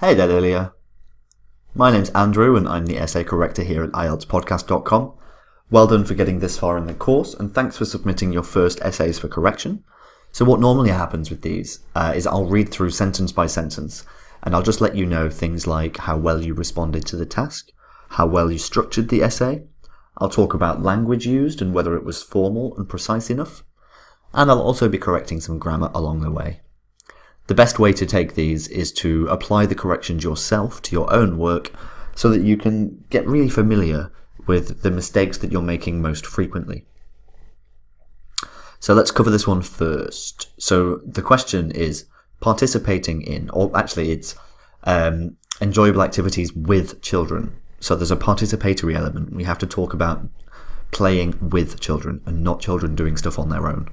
Hey there, Liliya. My name's Andrew and I'm the essay corrector here at IELTSpodcast.com. Well done for getting this far in the course, and thanks for submitting your first essays for correction. So what normally happens with these is I'll read through sentence by sentence, and I'll just let you know things like how well you responded to the task, how well you structured the essay. I'll talk about language used and whether it was formal and precise enough, and I'll also be correcting some grammar along the way. The best way to take these is to apply the corrections yourself to your own work so that you can get really familiar with the mistakes that you're making most frequently. So let's cover this one first. So the question is participating in, or actually it's enjoyable activities with children. So there's a participatory element. We have to talk about playing with children and not children doing stuff on their own.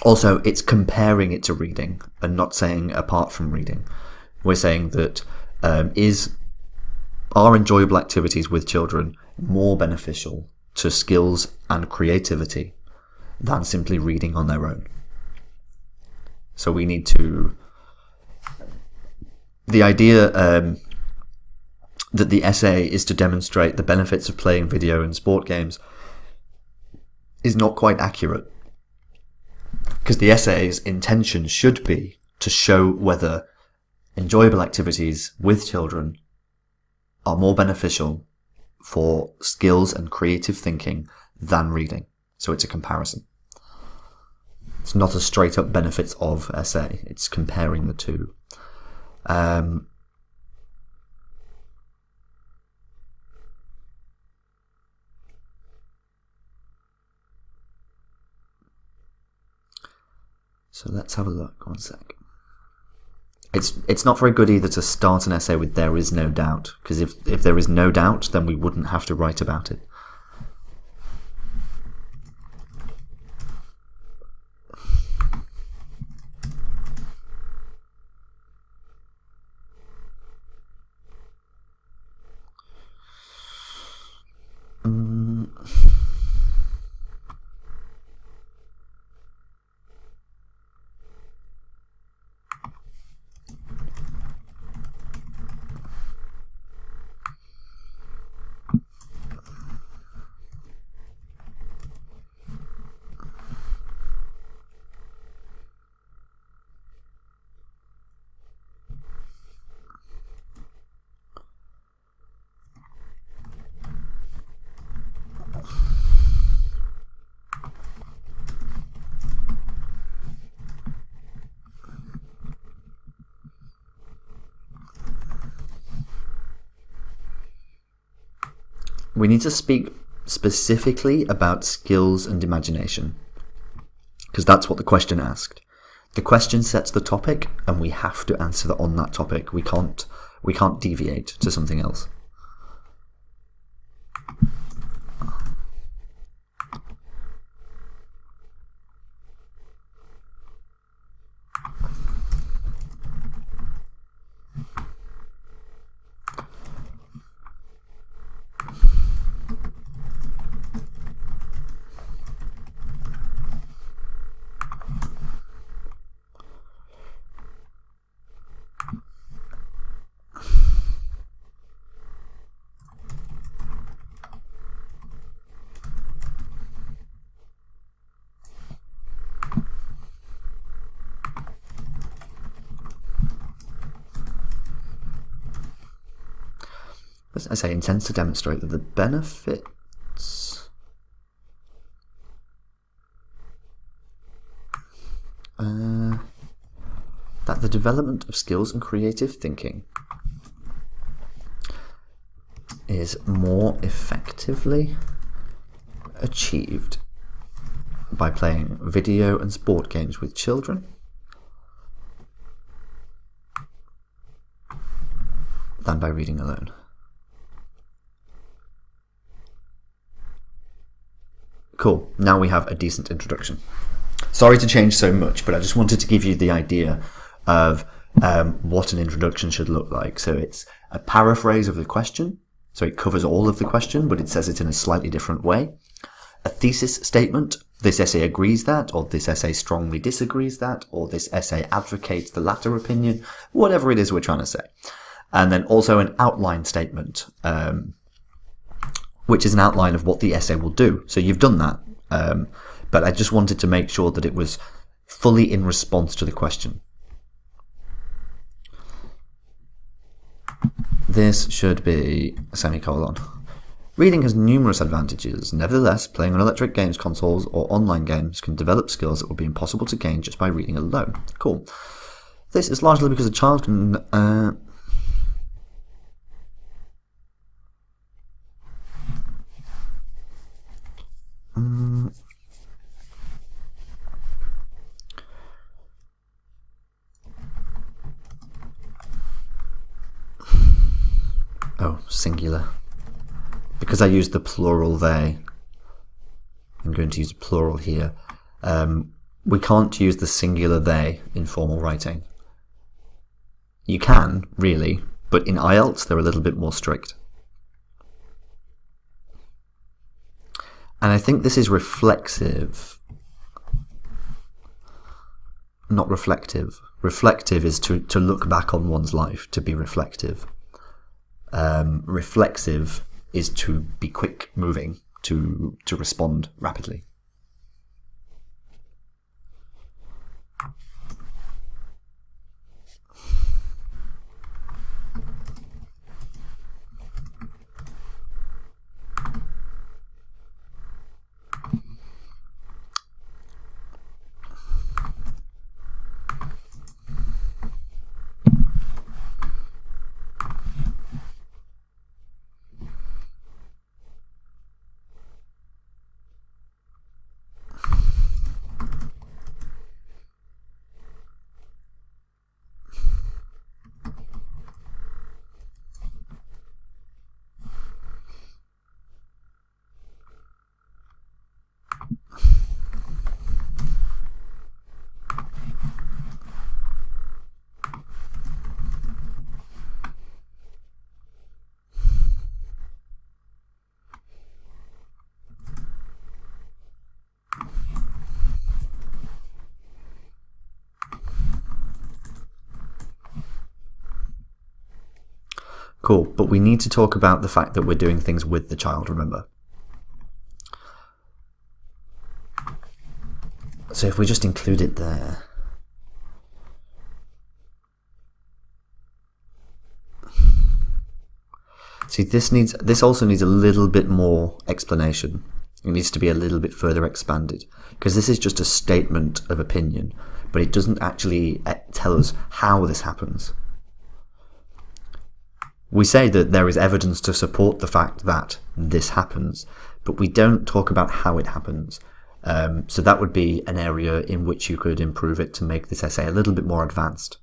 Also, it's comparing it to reading and not saying apart from reading. We're saying that are enjoyable activities with children more beneficial to skills and creativity than simply reading on their own? So we need to... The idea that the essay is to demonstrate the benefits of playing video and sport games is not quite accurate, because the essay's intention should be to show whether enjoyable activities with children are more beneficial for skills and creative thinking than reading. So it's a comparison. It's not a straight up benefits of essay. It's comparing the two. So let's have a look. 1 sec. It's not very good either to start an essay with "there is no doubt," because if there is no doubt, then we wouldn't have to write about it. We need to speak specifically about skills and imagination, because that's what the question asked. The question sets the topic, and we have to answer on that topic. We can't deviate to something else. As I say, intends to demonstrate that the benefits that the development of skills and creative thinking is more effectively achieved by playing video and sport games with children than by reading alone. Cool, now we have a decent introduction. Sorry to change so much, but I just wanted to give you the idea of what an introduction should look like. So it's a paraphrase of the question, so it covers all of the question, but it says it in a slightly different way. A thesis statement, this essay agrees that, or this essay strongly disagrees that, or this essay advocates the latter opinion, whatever it is we're trying to say. And then also an outline statement, which is an outline of what the essay will do. So you've done that, but I just wanted to make sure that it was fully in response to the question. This should be a semicolon. Reading has numerous advantages. Nevertheless, playing on electric games consoles or online games can develop skills that would be impossible to gain just by reading alone. Cool. This is largely because a child can... Oh, singular. Because I used the plural they, I'm going to use a plural here. We can't use the singular they in formal writing. You can, really, but in IELTS they're a little bit more strict. And I think this is reflexive. Not reflective. Reflective is to look back on one's life, to be reflective. Reflexive is to be quick moving, to respond rapidly. Cool, but we need to talk about the fact that we're doing things with the child, remember? So if we just include it there. See, this also needs a little bit more explanation. It needs to be a little bit further expanded, because this is just a statement of opinion, but it doesn't actually tell us how this happens. We say that there is evidence to support the fact that this happens, but we don't talk about how it happens. So that would be an area in which you could improve it to make this essay a little bit more advanced.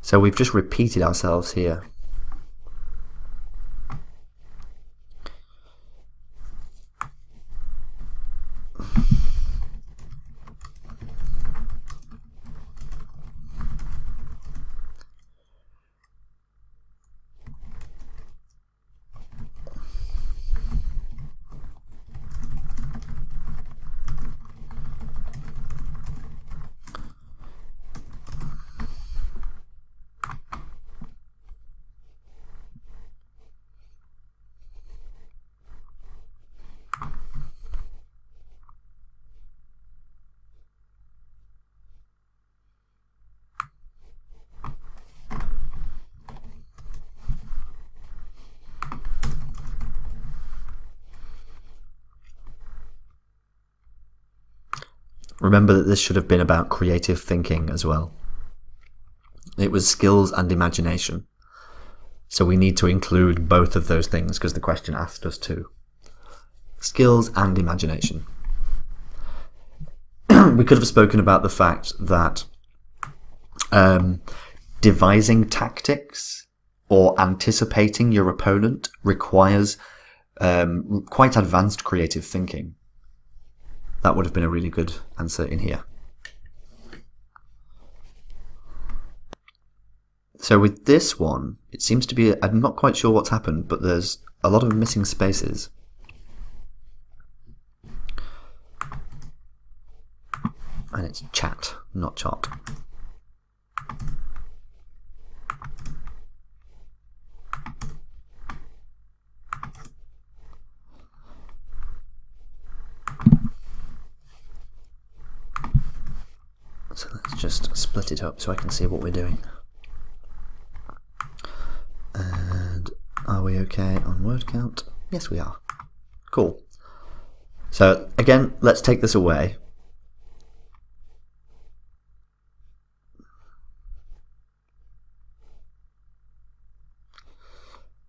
So we've just repeated ourselves here. Remember that this should have been about creative thinking as well. It was skills and imagination. So we need to include both of those things because the question asked us to. Skills and imagination. We could have spoken about the fact that devising tactics or anticipating your opponent requires quite advanced creative thinking. That would have been a really good answer in here. So with this one, it seems to be, I'm not quite sure what's happened, but there's a lot of missing spaces. And it's chat, not chart. So let's just split it up so I can see what we're doing. And are we okay on word count? Yes, we are. Cool. So again, let's take this away.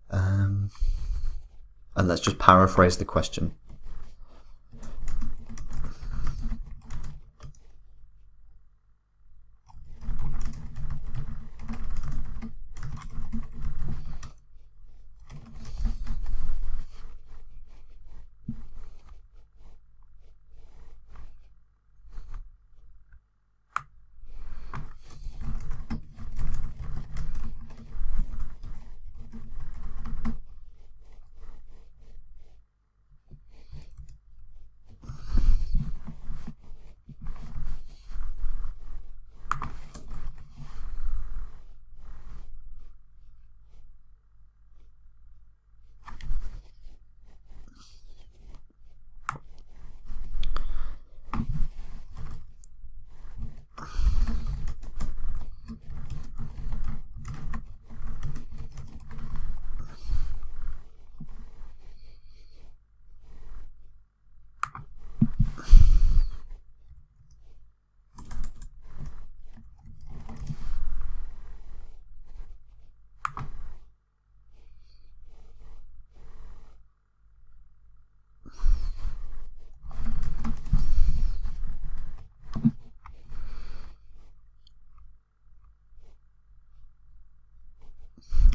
And let's just paraphrase the question.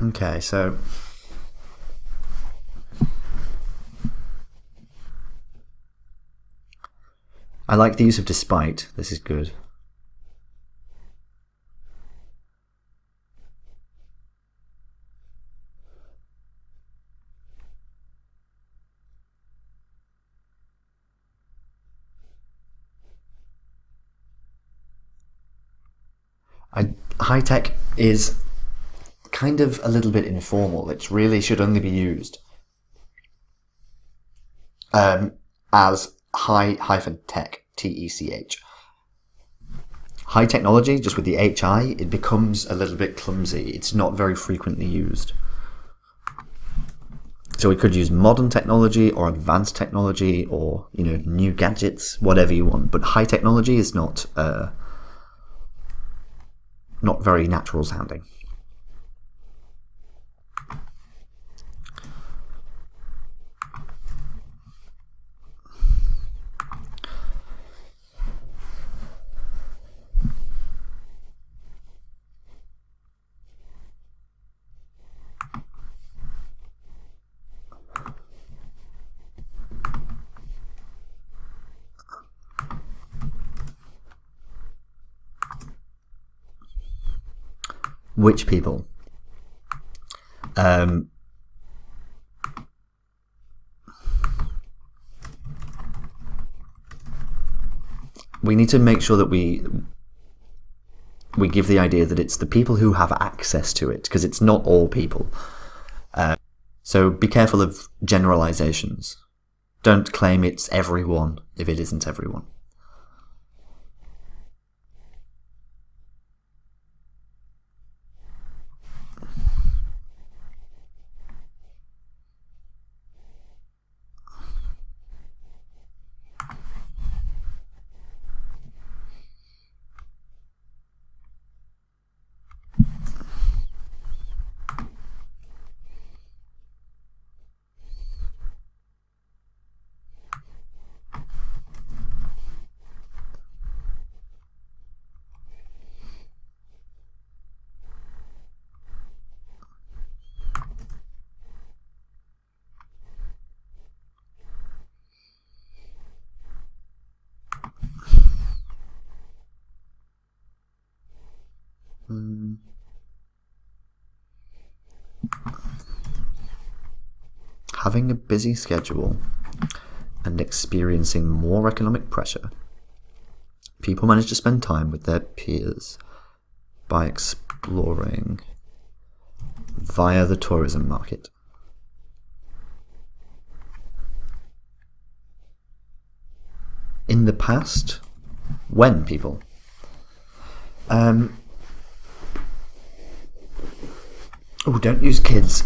Okay, so I like the use of despite. This is good. High tech is kind of a little bit informal. It really should only be used as high-tech, T-E-C-H. High technology, just with the H-I, it becomes a little bit clumsy. It's not very frequently used. So we could use modern technology or advanced technology or, new gadgets, whatever you want. But high technology is not very natural sounding. Which people? We need to make sure that we give the idea that it's the people who have access to it, because it's not all people. So be careful of generalizations. Don't claim it's everyone if it isn't everyone. having a busy schedule and experiencing more economic pressure, people manage to spend time with their peers by exploring via the tourism market. In the past, when people? Don't use kids.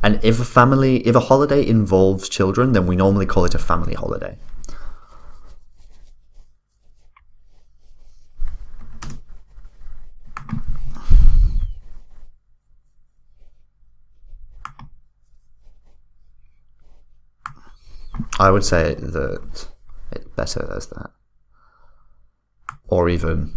And if a holiday involves children, then we normally call it a family holiday. I would say that it's better as that. Or even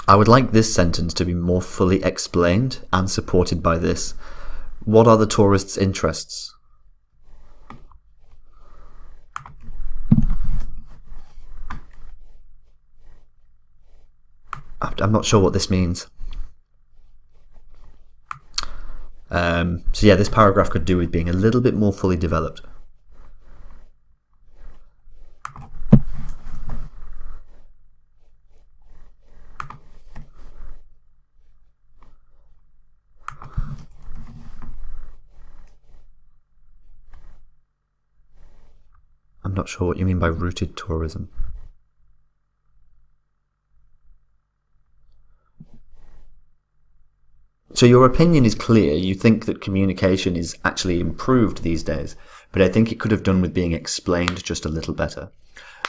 I would like this sentence to be more fully explained and supported by this. What are the tourists' interests? I'm not sure what this means. So yeah, this paragraph could do with being a little bit more fully developed. I'm not sure what you mean by rooted tourism. So your opinion is clear. You think that communication is actually improved these days, but I think it could have done with being explained just a little better.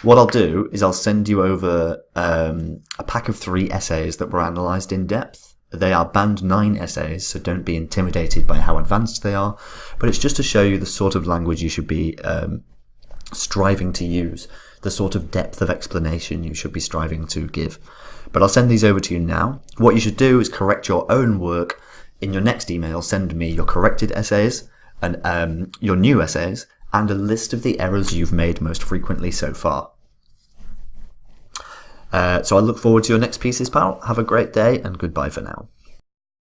What I'll do is I'll send you over a pack of 3 essays that were analysed in depth. They are band 9 essays, so don't be intimidated by how advanced they are, but it's just to show you the sort of language you should be striving to use, the sort of depth of explanation you should be striving to give. But I'll send these over to you now. What you should do is correct your own work. In your next email, send me your corrected essays and your new essays and a list of the errors you've made most frequently so far. So I look forward to your next pieces, pal. Have a great day and goodbye for now.